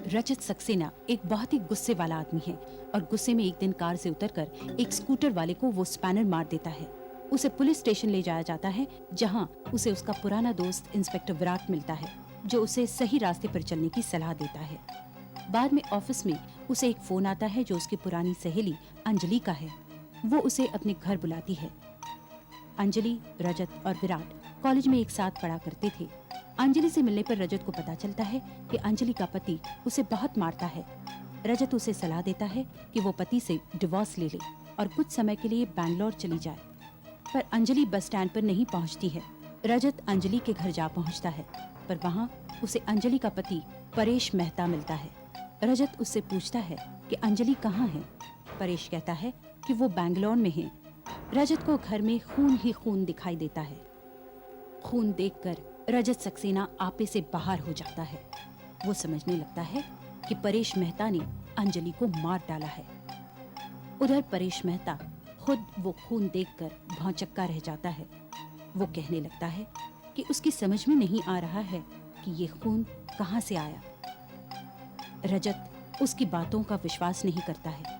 रजत सक्सेना एक बहुत ही गुस्से वाला आदमी है और गुस्से में एक दिन कार से उतरकर एक स्कूटर वाले को वो स्पैनर मार देता है। उसे पुलिस स्टेशन ले जाया जाता है, जहां उसे उसका पुराना दोस्त इंस्पेक्टर विराट मिलता है, जो उसे सही रास्ते पर चलने की सलाह देता है। बाद में ऑफिस में उसे एक फोन आता है जो उसकी पुरानी सहेली अंजलि का है। वो उसे अपने घर बुलाती है। अंजलि, रजत और विराट कॉलेज में एक साथ पढ़ा करते थे। अंजलि से मिलने पर रजत को पता चलता है कि अंजलि का पति उसे बहुत मारता है। रजत उसे सलाह देता है कि वो पति से डिवोर्स ले ले और कुछ समय के लिए बैंगलोर चली जाए, पर अंजलि बस स्टैंड पर नहीं पहुंचती है। रजत अंजलि के घर जा पहुंचता है, पर वहां उसे अंजलि का पति परेश मेहता मिलता है। रजत उससे पूछता है कि अंजलि कहाँ है। परेश कहता है कि वो बैंगलोर में है। रजत को घर में खून ही खून दिखाई देता है। खून देखकर रजत सक्सेना आपे से बाहर हो जाता है। वो समझने लगता है कि परेश मेहता ने अंजलि को मार डाला है। उधर परेश मेहता खुद वो खून देखकर भौंचक्का रह जाता है। वो कहने लगता है कि उसकी समझ में नहीं आ रहा है कि ये खून कहां से आया। रजत उसकी बातों का विश्वास नहीं करता है।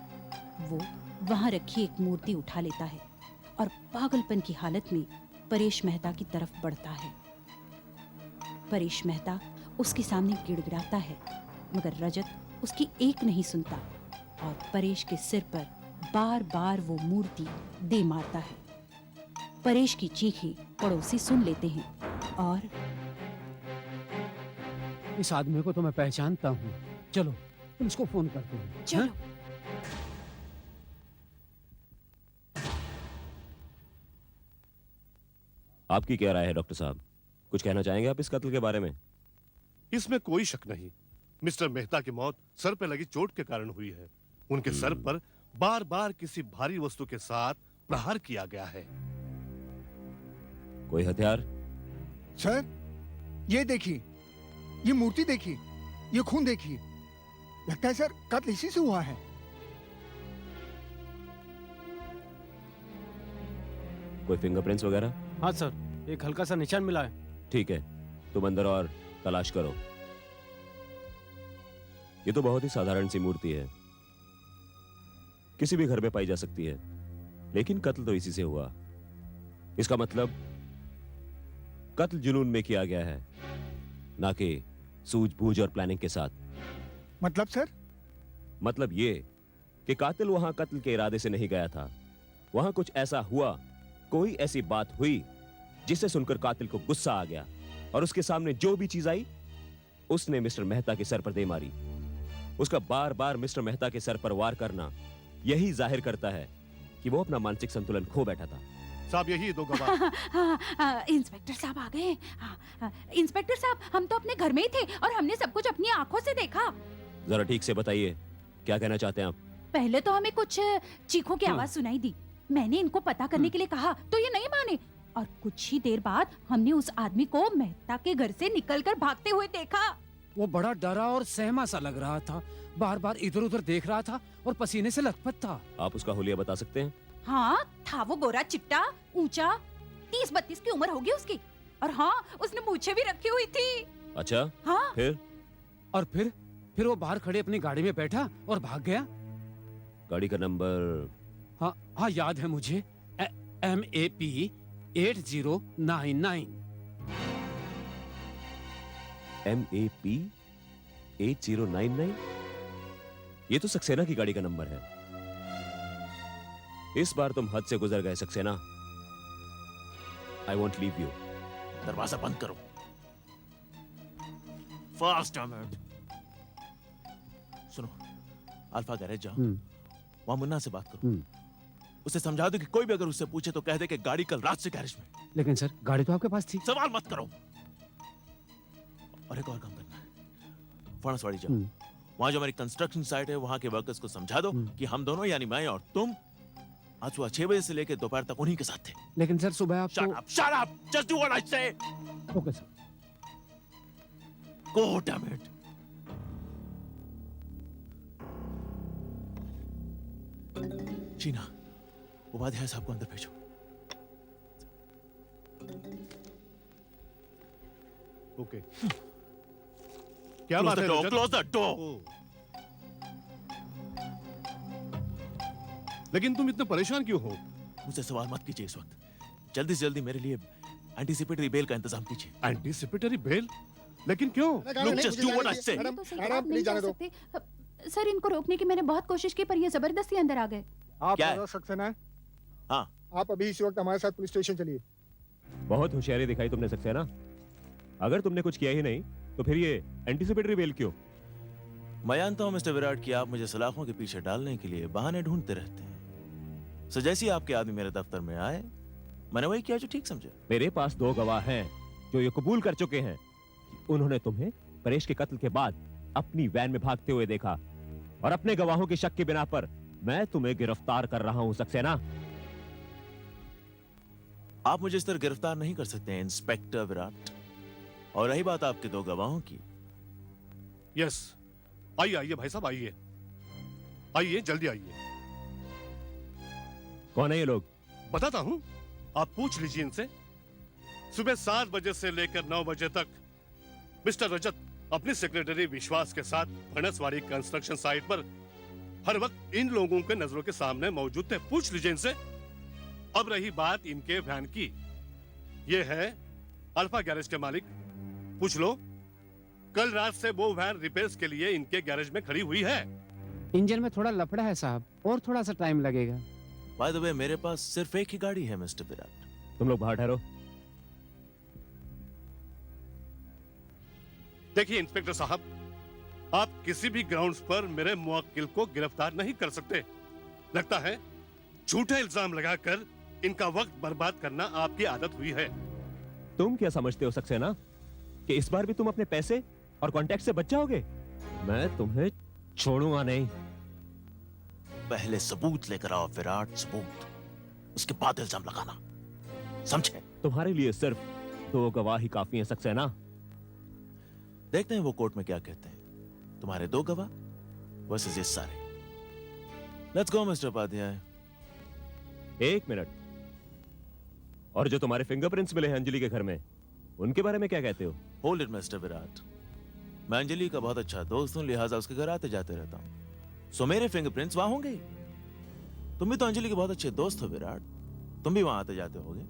वो वहां रखी एक मूर्ति उठा लेता है और पागलपन की हालत में परेश मेहता की तरफ बढ़ता है। परेश मेहता उसके सामने गिड़गिड़ाता है, मगर रजत उसकी एक नहीं सुनता और परेश के सिर पर बार बार वो मूर्ति दे मारता है। परेश की चीखें पड़ोसी सुन लेते हैं और इस आदमी को तो मैं पहचानता हूँ। चलो पुलिस को फोन करते हैं। चलो। हाँ? आपकी क्या राय है डॉक्टर साहब? कुछ कहना चाहेंगे आप इस कत्ल के बारे में? इसमें कोई शक नहीं, मिस्टर मेहता की मौत सर पे लगी चोट के कारण हुई है। उनके सर पर बार बार किसी भारी वस्तु के साथ प्रहार किया गया है। कोई हथियार? सर, ये देखिए, ये मूर्ति देखिए, ये खून देखिए। लगता है सर कत्ल इसी से हुआ है। कोई फिंगरप्रिंट्स वगैरह? हाँ सर, एक हल्का सा निशान मिला है। ठीक है, तुम अंदर और तलाश करो। ये तो बहुत ही साधारण सी मूर्ति है, किसी भी घर में पाई जा सकती है, लेकिन कत्ल तो इसी से हुआ। इसका मतलब कत्ल जुनून में किया गया है, ना कि सूझबूझ और प्लानिंग के साथ। मतलब सर? मतलब ये कि कातिल वहां कत्ल के इरादे से नहीं गया था। वहां कुछ ऐसा हुआ, कोई ऐसी बात हुई जिसे सुनकर कातिल को गुस्सा आ गया और उसके सामने जो भी चीज आई उसने मिस्टर मेहता के सर पर दे मारी। उसका बार बार मिस्टर मेहता के सर पर वार करना यही जाहिर करता है कि वो अपना मानसिक संतुलन खो बैठा था। साहब, यही दो गवाह। इंस्पेक्टर साहब आ गए। इंस्पेक्टर साहब, हम तो अपने घर में ही थे और हमने सब कुछ अपनी आंखों से देखा। जरा ठीक से बताइए, क्या कहना चाहते हैं आप? पहले तो हमें कुछ चीखों की आवाज सुनाई दी। मैंने इनको पता करने के लिए कहा तो ये नहीं माने, और कुछ ही देर बाद हमने उस आदमी को मेहता के घर से निकलकर भागते हुए देखा। वो बड़ा डरा और सहमा सा लग रहा था, बार बार इधर उधर देख रहा था और पसीने से लथपथ था। आप उसका हुलिया बता सकते हैं? हाँ, था वो गोरा चिट्टा, ऊंचा, 30-32 की उम्र होगी उसकी, और हाँ, उसने मूछें भी रखी हुई थी। अच्छा, हाँ। फिर वो बाहर खड़े अपनी गाड़ी में बैठा और भाग गया। गाड़ी का नंबर? हाँ हाँ, याद है मुझे, MAP 8099। MAP 8099? ये तो सक्सेना की गाड़ी का नंबर है। इस बार तुम हद से गुजर गए Saxena. I won't leave you. दरवाजा बंद करो। फास्ट अहमद। सुनो, अल्फा गैरेज जाओ, वहां मुन्ना से बात करो। उसे समझा दो कि कोई भी अगर उससे पूछे तो कह दे कि गाड़ी कल रात से गैरेज में। लेकिन सर, गाड़ी तो आपके पास थी। सवाल मत करो। और एक और काम करना है, फणसवाड़ी जाओ, वहां जो हमारी कंस्ट्रक्शन साइट है वहां के वर्कर्स को समझा दो कि हम दोनों यानी मैं और तुम आज सुबह 6 बजे से लेकर दोपहर तक उन्हीं के साथ थे। लेकिन सर सुबह आप Shut up! Just do what I say! Okay sir. Go, damn it! Sheena, Upadhyay साहब को अंदर भेजो। ओके। क्या बात है रजत? Close the door. ओ। लेकिन तुम इतने परेशान क्यों हो? मुझसे सवाल मत कीजिए इस वक्त। जल्दी से जल्दी मेरे लिए एंटीसिपेटरी बेल का इंतजाम कीजिए। Anticipatory bail? लेकिन क्यों? Look, just do what I say. Madam, तो सही मैडम, आप नहीं प्लीज जा जाने दो। सकते। सर, इनको रोकने की मैंने बहुत कोशिश की पर ये जबरदस्ती अंदर आ गए। आप क्या है? रजत सक्सेना है? हाँ। आप अभी इसी वक्त हमारे साथ पुलिस स्टेशन चलिए। बहुत होशियारी दिखाई तुमने सक्सेना। अगर तुमने कुछ किया ही नहीं तो फिर ये एंटीसिपेटरी बेल क्यों? मैं जानता हूँ मिस्टर विराट कि आप मुझे सलाखों के पीछे डालने के लिए बहाने ढूंढते रहते हैं। सो जैसे ही आपके आदमी मेरे दफ्तर में आए, मैंने वही किया जो ठीक समझा। मेरे पास 2 गवाह हैं जो ये कबूल कर चुके हैं कि उन्होंने तुम्हें परेश के कत्ल के बाद अपनी वैन में भागते हुए देखा, और अपने गवाहों के शक की बिना पर मैं तुम्हें गिरफ्तार कर रहा हूं सक्सेना। आप मुझे इस तरह गिरफ्तार नहीं कर सकते हैं इंस्पेक्टर विराट। और रही बात आपके 2 गवाहों की, यस, आइए आइए भाई साहब, आइए आइए, जल्दी आइए। कौन है ये लोग? बताता हूं, आप पूछ लीजिए इनसे। सुबह 7 बजे से लेकर 9 बजे तक मिस्टर रजत अपनी सेक्रेटरी विश्वास के साथ फणसवाड़ी कंस्ट्रक्शन साइट पर हर वक्त इन लोगों के नजरों के सामने मौजूद थे। पूछ लीजिए इनसे। अब रही बात इनके वैन की, ये है अल्फा गैरेज के मालिक, पूछ लो। कल रात से वो वैन रिपेयर्स के लिए इनके गैरेज में खड़ी हुई है। इंजन में थोड़ा लफड़ा है साहब, और थोड़ा सा टाइम लगेगा। बाय द वे मेरे पास सिर्फ एक ही गाड़ी है मिस्टर विराट। तुम लोग बाहर ठहरो। देखिए इंस्पेक्टर साहब, आप किसी भी ग्राउंड्स पर मेरे मुवक्किल को गिरफ्तार नहीं कर सकते। लगता है झूठे इल्जाम लगाकर इनका वक्त बर्बाद करना आपकी आदत हुई है। तुम क्या समझते हो सक्सेना कि इस बार भी तुम अपने पैसे और कॉन्टैक्ट से बच जाओगे? मैं तुम्हें छोड़ूंगा नहीं। पहले सबूत लेकर आओ विराट, सबूत, उसके बाद इल्जाम लगाना, समझे? तुम्हारे लिए सिर्फ 2 गवाह ही काफी हैं सक्सेना। देखते हैं वो कोर्ट में क्या कहते हैं। तुम्हारे 2 गवाह वर्सेस ये सारे। Let's go mister Upadhyay. 1 minute. और जो तुम्हारे फिंगरप्रिंट्स मिले हैं अंजलि के घर में, उनके बारे में क्या कहते हो? Hold it mister Virat. मैं अंजलि का बहुत अच्छा दोस्त हूं, लिहाजा उसके घर आते जाते रहता हूं। सो मेरे फिंगरप्रिंट्स वहां होंगे ही। तुम भी तो अंजलि के बहुत अच्छे दोस्त हो विराट, तुम भी वहां आते जाते होगे।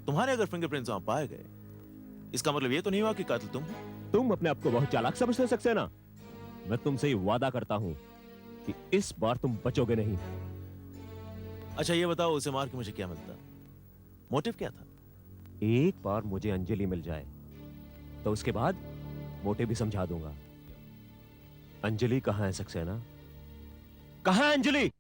तुम्हारे अगर फिंगरप्रिंट्स वहां पाए गए, इसका मतलब ये तो नहीं हुआ कि कातिल तुम हो। तुम अपने आप को बहुत चालाक समझते सक्सेना। मैं तुमसे ये वादा करता हूं कि इस बार तुम बचोगे नहीं। अच्छा ये बताओ, उसे मार के मुझे क्या मिलता? मोटिव क्या था? एक बार मुझे अंजलि मिल जाए तो उसके बाद मोटे भी समझा दूंगा। अंजलि कहां है सक्सेना? कहां है अंजलि?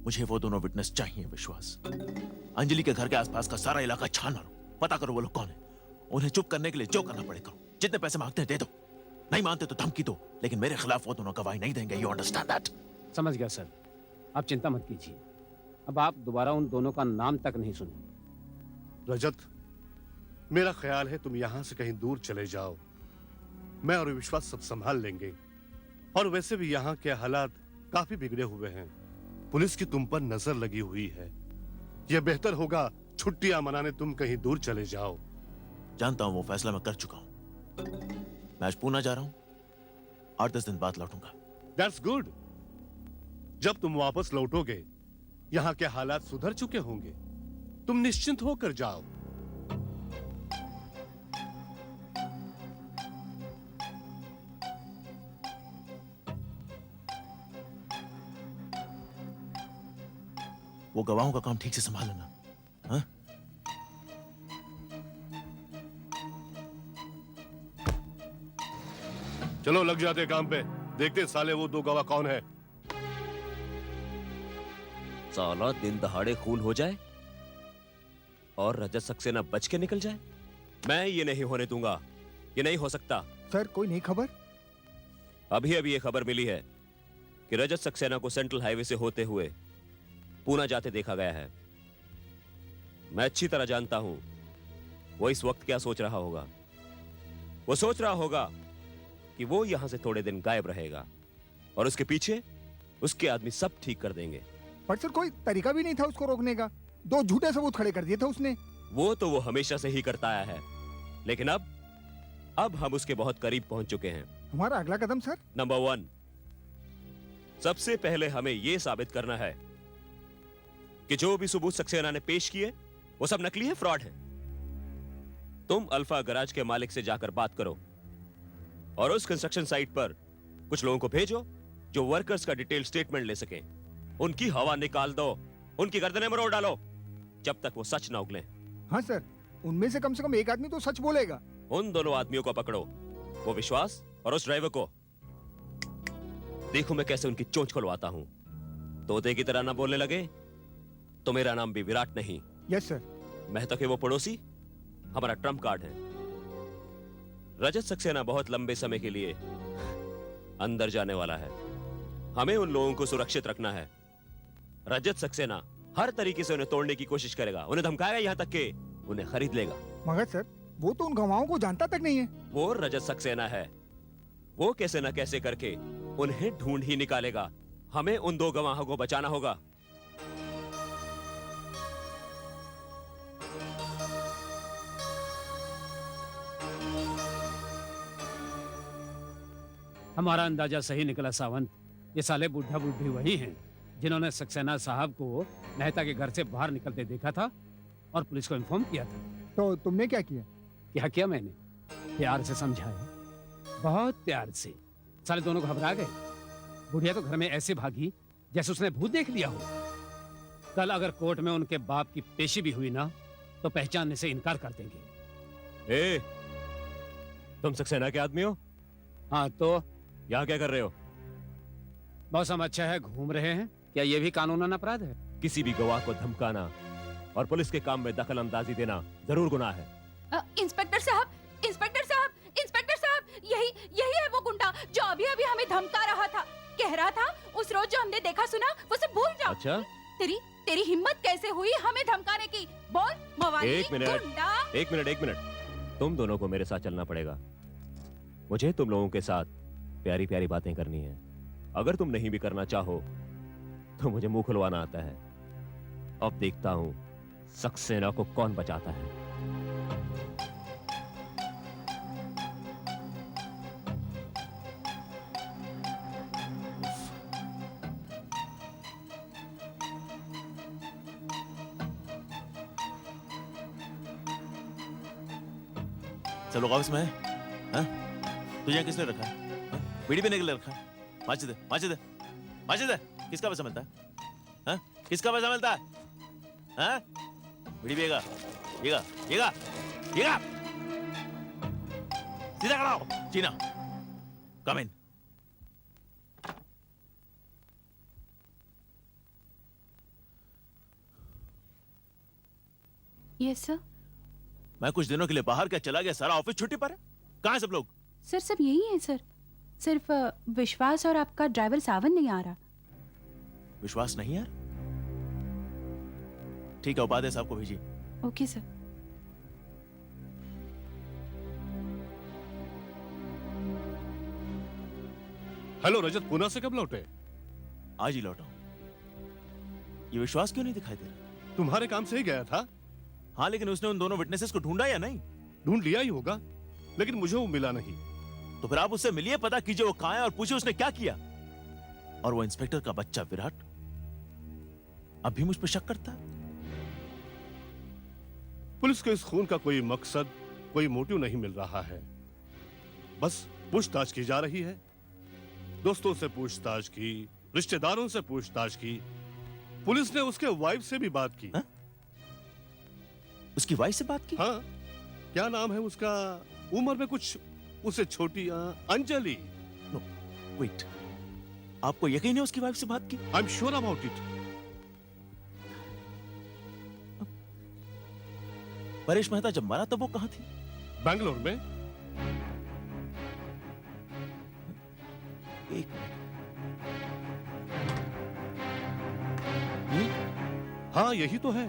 मुझे वो दोनों विटनेस चाहिए विश्वास। अंजलि के घर के आसपास का सारा इलाका छान मारो, पता करो वो लोग कौन है। उन्हें चुप करने के लिए जो करना पड़े करो। जितने पैसे मांगते हैं दे दो, नहीं मानते तो धमकी दो, लेकिन मेरे खिलाफ वो दोनों गवाही नहीं देंगे। You understand that? समझ गया सर, आप चिंता मत कीजिए। अब आप दोबारा उन दोनों का नाम तक नहीं सुने। रजत, मेरा ख्याल है तुम यहां से कहीं दूर चले जाओ। मैं और विश्वास सब संभाल लेंगे। और वैसे भी यहाँ के हालात काफी बिगड़े हुए हैं। पुलिस की तुम पर नजर लगी हुई है। यह बेहतर होगा छुट्टियां मनाने तुम कहीं दूर चले जाओ। जानता हूं वो फैसला मैं कर चुका हूं। मैं आज पूना जा रहा हूं, 8-10 दिन बाद लौटूंगा। That's good. जब तुम वापस लौटोगे यहाँ के हालात सुधर चुके होंगे। तुम निश्चिंत होकर जाओ। वो गवाहों का काम ठीक से संभाल लेना, हाँ? चलो लग जाते काम पे। देखते साले वो 2 गवाह कौन है। साला दिन दहाड़े खून हो जाए और रजत सक्सेना बच के निकल जाए? मैं ये नहीं होने दूंगा। ये नहीं हो सकता। सर कोई नई खबर? अभी अभी ये खबर मिली है कि रजत सक्सेना को सेंट्रल हाईवे से होते हुए पूना जाते देखा गया है। मैं अच्छी तरह जानता हूं वो इस वक्त क्या सोच रहा होगा। वो सोच रहा होगा कि वो यहां से थोड़े दिन गायब रहेगा और उसके पीछे उसके आदमी सब ठीक कर देंगे। पर सर कोई तरीका भी नहीं था उसको रोकने का। 2 झूठे सबूत खड़े कर दिए थे उसने। वो तो वो हमेशा से ही करता आया है, लेकिन अब हम उसके बहुत करीब पहुंच चुके हैं। हमारा अगला कदम सर? नंबर 1, सबसे पहले हमें यह साबित करना है कि जो भी सबूत सक्सेना ने पेश किए वो सब नकली है, फ्रॉड है। तुम अल्फा गराज के मालिक से जाकर बात करो और उस कंस्ट्रक्शन साइट पर कुछ लोगों को भेजो जो वर्कर्स का डिटेल स्टेटमेंट ले सकें। उनकी हवा निकाल दो, उनकी गर्दनें मरोड़ डालो जब तक वो सच ना उगले। हाँ सर, उनमें से कम एक आदमी तो सच बोलेगा। उन दोनों आदमियों को पकड़ो, वो विश्वास और उस ड्राइवर को। देखो मैं कैसे उनकी चोंच खुलवाता हूं। तोते की तरह ना बोलने लगे तो मेरा नाम भी विराट नहीं। Yes sir. मेहता के वो पड़ोसी हमारा ट्रम्प कार्ड है। रजत सक्सेना बहुत लंबे समय के लिए अंदर जाने वाला है। हमें उन लोगों को सुरक्षित रखना है। रजत सक्सेना हर तरीके से उन्हें तोड़ने की कोशिश करेगा, उन्हें धमकाएगा, यहां तक कि उन्हें खरीद लेगा। मगर सर वो तो उन गवाहों को जानता तक नहीं है। वो रजत सक्सेना है, वो कैसे ना कैसे करके उन्हें ढूंढ ही निकालेगा। हमें उन 2 गवाहों को बचाना होगा। हमारा अंदाजा सही निकला सावंत। ये साले बुढ़ा बुढ़ी वही हैं जिन्होंने सक्सेना साहब को मेहता के घर से बाहर निकलते देखा था और पुलिस को इन्फॉर्म किया था। तो तुमने क्या किया? क्या किया मैंने? प्यार से समझाया, बहुत प्यार से। साले दोनों घबरा गए। बुढ़िया तो घर में ऐसे भागी जैसे उसने भूत देख लिया हो। कल अगर कोर्ट में उनके बाप की पेशी भी हुई ना तो पहचानने से इनकार कर देंगे। ए, तुम सक्सेना के आदमी हो? हाँ तो यहाँ क्या कर रहे हो? मौसम अच्छा है, घूम रहे हैं। क्या ये भी कानूनन अपराध है? किसी भी गवाह को धमकाना और पुलिस के काम में दखल अंदाजी देना जरूर गुनाह है। इंस्पेक्टर साहब, इंस्पेक्टर साहब, इंस्पेक्टर साहब, यही है वो गुंडा जो अभी अभी हमें धमका रहा था। कह रहा था उस रोज जो हमने देखा सुना वो सब भूल जाओ। अच्छा, तेरी हिम्मत कैसे हुई हमें धमकाने की? बोल मवाली, एक मिनट। गुंडा। एक मिनट। तुम दोनों को मेरे साथ चलना पड़ेगा। मुझे तुम लोगों के साथ प्यारी प्यारी बातें करनी है। अगर तुम नहीं भी करना चाहो तो मुझे मुंह खुलवाना आता है। अब देखता हूं सक्सेना को कौन बचाता है। सब लोग ऑफिस में है? हाँ? तुझे यहाँ किसने रखा है? हाँ? बीड़ी पीने के लिए रखा है? माचिद है। किसका पैसा मिलता है? हाँ? किसका पैसा मिलता है? हाँ? बीड़ी पिएगा? सीधा खड़ा हो। चीना, कम इन। Yes sir. मैं कुछ दिनों के लिए बाहर क्या चला गया, सारा ऑफिस छुट्टी पर है। कहाँ है सब लोग? सर सब यही है सर। सिर्फ विश्वास और आपका ड्राइवर सावन नहीं आ रहा। विश्वास नहीं यार? ठीक है, उपाध्याय साहब को भेजिए। Okay sir. हेलो रजत, पूना से कब लौटे? आज ही लौटा हूं। ये विश्वास क्यों नहीं दिखाई दे रहा? तुम्हारे काम से ही गया था। हाँ, लेकिन उसने उन दोनों विटनेसेस को ढूंढा या नहीं? ढूंढ लिया ही होगा, लेकिन मुझे वो मिला नहीं। तो फिर आप उससे मिलिए, पता कीजिए वो कहां है और पूछिए उसने क्या किया। और वो इंस्पेक्टर का बच्चा विराट अब भी मुझ पर शक करता है। पुलिस को इस खून का कोई मकसद, कोई मोटिव नहीं मिल रहा है। बस पूछताछ की जा रही है। दोस्तों से पूछताछ की, रिश्तेदारों से पूछताछ की, पुलिस ने उसके वाइफ से भी बात की। हा? उसकी वाइफ से बात की? हाँ, क्या नाम है उसका? उम्र में कुछ उससे छोटी, अंजलि। नो, वेट, आपको यकीन है उसकी वाइफ से बात की? I am sure about it. Paresh Mehta जब मरा तब वो कहाँ थी? बैंगलोर में। एक हाँ यही तो है।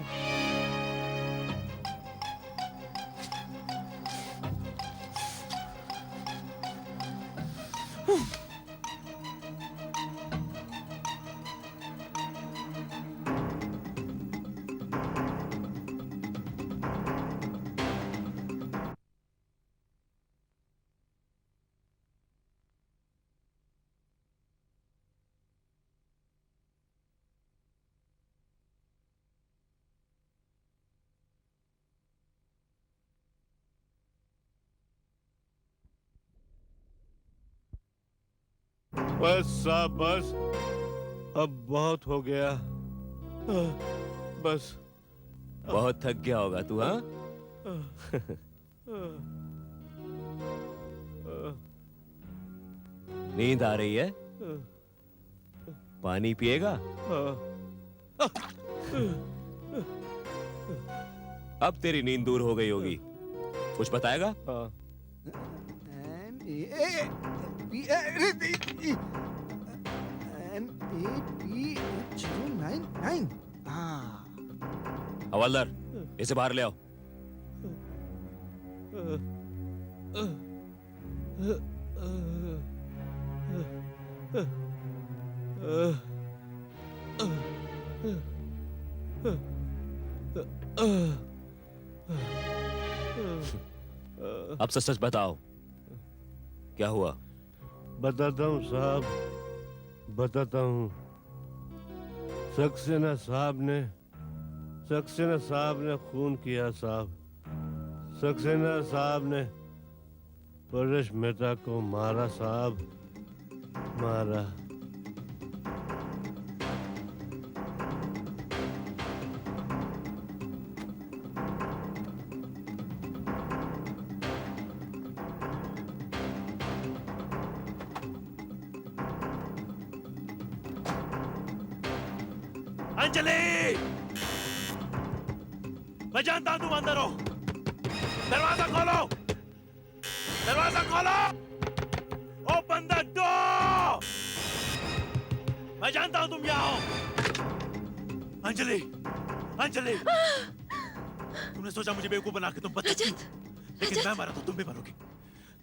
बस साहब बस, अब बहुत हो गया। बस बहुत थक गया होगा तू, हाँ? नींद आ रही है? पानी पिएगा? अब तेरी नींद दूर हो गई होगी। कुछ बताएगा? MAP09 हवलदार, इसे बाहर ले आओ। अब सच सच बताओ, क्या हुआ? बताता हूँ साहब, बताता हूँ। सक्सेना साहब ने खून किया साहब। सक्सेना साहब ने परेश मेहता को मारा साहब, मारा। अंजलि, मैं जानता हूं तुम अंदर हो। दरवाजा खोलो, दरवाजा खोलो। Open the door. मैं जानता हूं तुम यहाँ हो। अंजलि, अंजलि, तुमने सोचा मुझे बेवकूफ बना के तुम बच सकती हो, लेकिन मैं मरा तो तुम भी मरोगी।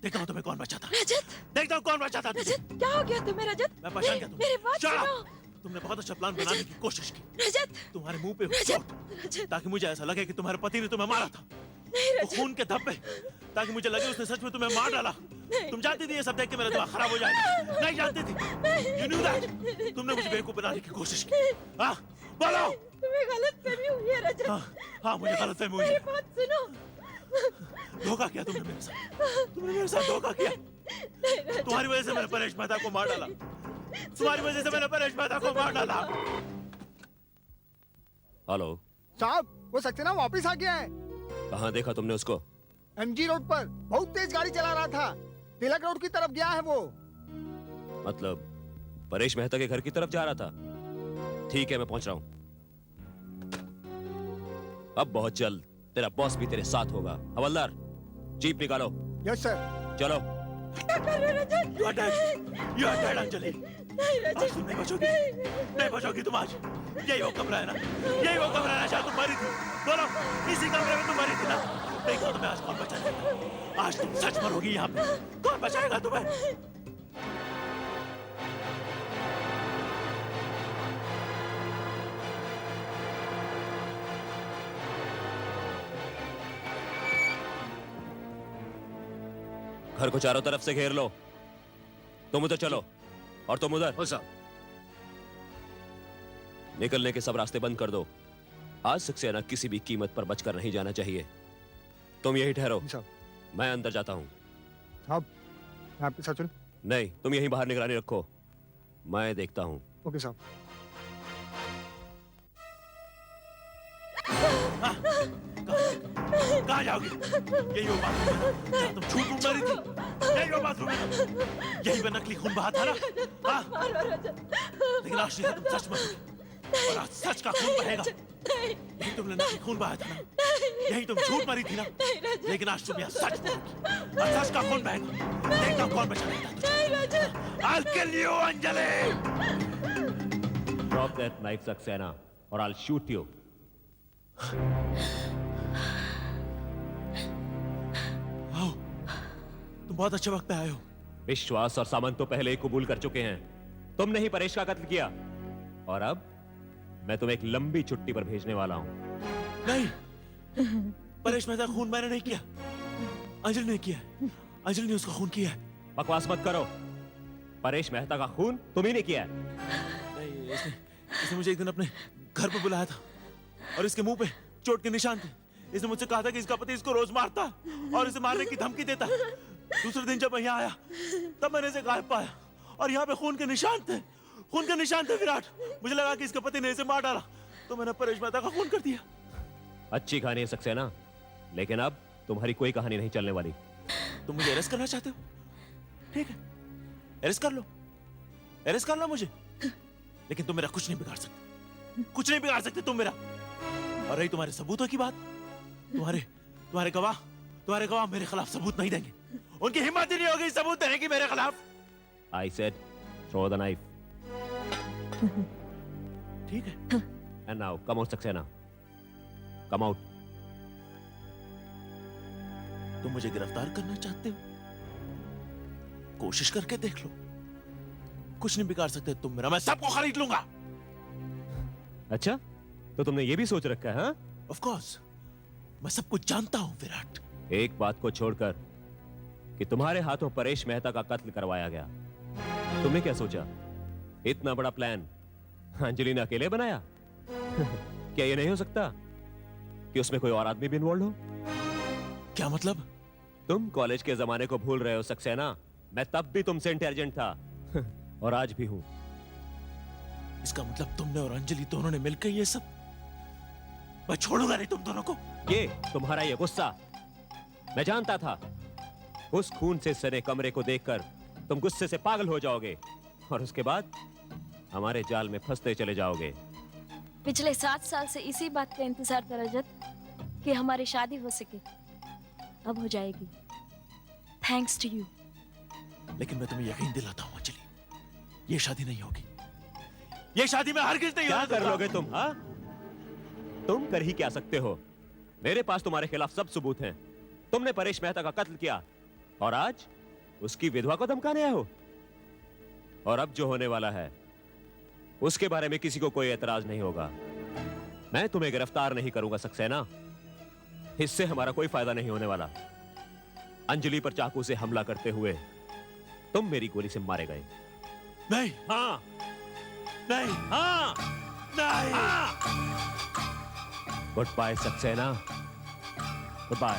देखता हूं तुम्हें कौन बचाता। रजत, देखता हूं कौन बचाता तुझे। रजत, क्या हो गया तुम्हें रजत? मैं पहचान गया मेरी बात तुम्हें। सुनो। तुमने बहुत अच्छा प्लान बनाने की कोशिश की। रजत, तुम्हारे मुंह पे रजत, चोट, रजत, ताकि मुझे ऐसा लगे कि तुम्हारे पति ने तुम्हें मारा था। नहीं वो रजत, खून के धब्बे, ताकि मुझे लगे उसने सच में तुम्हें मार डाला। तुम जानती थी ये सब देख के मेरा दिमाग खराब हो जाएगा। नहीं जानती थी। You knew that। तुमने मुझे बेवकूफ बनाने की कोशिश की। हाँ, बोलो। तुम्हें गलतफहमी हुई है रजत। हाँ, मुझे गलतफहमी हुई है। मेरी बात सुनो। धोखा किया तुमने मेरे साथ। तुमने मेरे साथ धोखा किया। तुम्हारी वजह से मैंने परेश मेहता को मार डाला। तुम्हारी वजह से मैंने परेश मेहता को मार डाला। हेलो साहब, वो सक्सेना वापस आ गया है। कहाँ देखा तुमने उसको? MG रोड पर बहुत तेज गाड़ी चला रहा था। तिलक रोड की तरफ गया है वो। मतलब परेश मेहता के घर की तरफ जा रहा था? ठीक है, मैं पहुंच रहा हूं। अब बहुत जल्द तेरा बॉस भी तेरे साथ होगा। हवलदार, जीप निकालो। Yes sir. चलो। क्या कर रहे हो रजत? You are dead. You are dead, Anjali. नहीं आज रजत, तुम नहीं बचोगी। नहीं बचोगी तुम आज। यही वो कमरा है ना? यही वो कमरा है ना जहाँ तुम मरी थी? बोलो, इसी कमरे में तुम मरी थी ना? देखो तुम्हें आज कौन बचाएगा। आज तुम सच मरोगी यहाँ पे। कौन बचाएगा तुम्हें? घर को चारों तरफ से घेर लो। तुम उधर चलो और तुम उधर। हो साहब। निकलने के सब रास्ते बंद कर दो। आज सक्सेना किसी भी कीमत पर बचकर नहीं जाना चाहिए। तुम यही ठहरो, साहब, मैं अंदर जाता हूँ। साहब, मैं आपके साथ चलूं? नहीं, तुम यहीं बाहर निगरानी रखो, मैं देखता हूँ। ओके साहब। कहाँ जाओगी? यही वो बाथरूम है जहाँ तुम झूठ मूठ मरी थी। यही वो बाथरूम है। यही पे नकली खून बहा था ना? हाँ? लेकिन आज तुम सच मरोगी और आज सच का खून बहेगा। यही तुमने ना खून बहाया था ना, यही तुम झूठ मारी थी ना, लेकिन आज तुम यहाँ सच बोलोगी और सच का खून बहेगा। देखता हूँ कौन बचाएगा तुझे। I'll kill you, Anjali. Drop that knife, Saxena, or I'll shoot you. आओ, तुम बहुत अच्छे वक्त पे आए हो। विश्वास और सामंत तो पहले ही कबूल कर चुके हैं। तुमने ही परेश का कत्ल किया और अब मैं तुम्हें एक लंबी छुट्टी पर भेजने वाला हूं। नहीं, परेश मेहता का खून मैंने नहीं किया, अंजलि ने किया है। अंजलि ने उसका खून किया है। बकवास मत करो। परेश मेहता का खून तुम्ही ने किया है। नहीं, इसने मुझे एक दिन अपने घर पे बुलाया था और इसके मुंह पे चोट के निशान थे। इसने मुझसे कहा था कि इसका पति इसको रोज मारता और इसे मारने की धमकी देता। दूसरे दिन जब मैं यहाँ आया तब मैंने इसे गायब पाया और यहाँ पे खून के निशान थे। खून के निशान थे विराट। मुझे लगा कि इसके पति ने इसे मार डाला तो मैंने परेश मेहता का खून कर दिया। अच्छी कहानी है सक्सेना, लेकिन अब तुम्हारी कोई कहानी नहीं चलने वाली। तुम मुझे अरेस्ट करना चाहते हो? ठीक है, अरेस्ट कर लो, अरेस्ट कर लो मुझे, लेकिन तुम मेरा कुछ नहीं बिगाड़ सकते, कुछ नहीं बिगाड़ सकते तुम मेरा। और रही तुम्हारे सबूतों की बात, तुम्हारे गवाह मेरे खिलाफ सबूत नहीं देंगे। उनकी हिम्मत ही नहीं होगी सबूत देने की मेरे खिलाफ। I said, throw the knife. ठीक है, And now, come out, Saxena. Come out. तुम मुझे गिरफ्तार करना चाहते हो? कोशिश करके देख लो, कुछ नहीं बिगाड़ सकते तुम मेरा। मैं सबको खरीद लूंगा। अच्छा, तो तुमने ये भी सोच रखा है, हाँ? ऑफ कोर्स, मैं सब कुछ जानता हूं विराट। एक बात को छोड़कर कि तुम्हारे हाथों परेश मेहता का कत्ल करवाया गया, तुमने क्या सोचा? इतना बड़ा प्लान अंजलि ने अकेले बनाया? क्या ये नहीं हो सकता कि उसमें कोई और आदमी भी इन्वॉल्व हो? क्या मतलब? तुम कॉलेज के जमाने को भूल रहे हो सक्सेना। मैं तब भी तुमसे इंटेलिजेंट था और आज भी हूं। इसका मतलब तुमने और अंजलि दोनों ने मिलकर ये सब। मैं छोड़ूंगा नहीं तुम दोनों को। ये तुम्हारा ये गुस्सा, मैं जानता था उस खून से सने कमरे को देखकर तुम गुस्से से पागल हो जाओगे और उसके बाद हमारे जाल में फंसते चले जाओगे। पिछले 7 साल से इसी बात का इंतजार था रजत कि हमारी शादी हो सके। अब हो जाएगी, थैंक्स टू यू। लेकिन मैं तुम्हें यकीन दिलाता हूं अंजलि, ये शादी नहीं होगी। ये शादी में हरगिज नहीं क्या होने कर दूंगा। लोगे तुम, हाँ? तुम कर ही क्या सकते हो? मेरे पास तुम्हारे खिलाफ सब सबूत हैं। तुमने परेश मेहता का कत्ल किया और आज उसकी विधवा को धमकाने आए हो। और अब जो होने वाला है उसके बारे में किसी को कोई एतराज नहीं होगा। मैं तुम्हें गिरफ्तार नहीं करूंगा सक्सेना, इससे हमारा कोई फायदा नहीं होने वाला। अंजलि पर चाकू से हमला करते हुए तुम मेरी गोली से मारे गए। नहीं, हाँ, नहीं, हाँ, नहीं। Goodbye Saxena, good bye.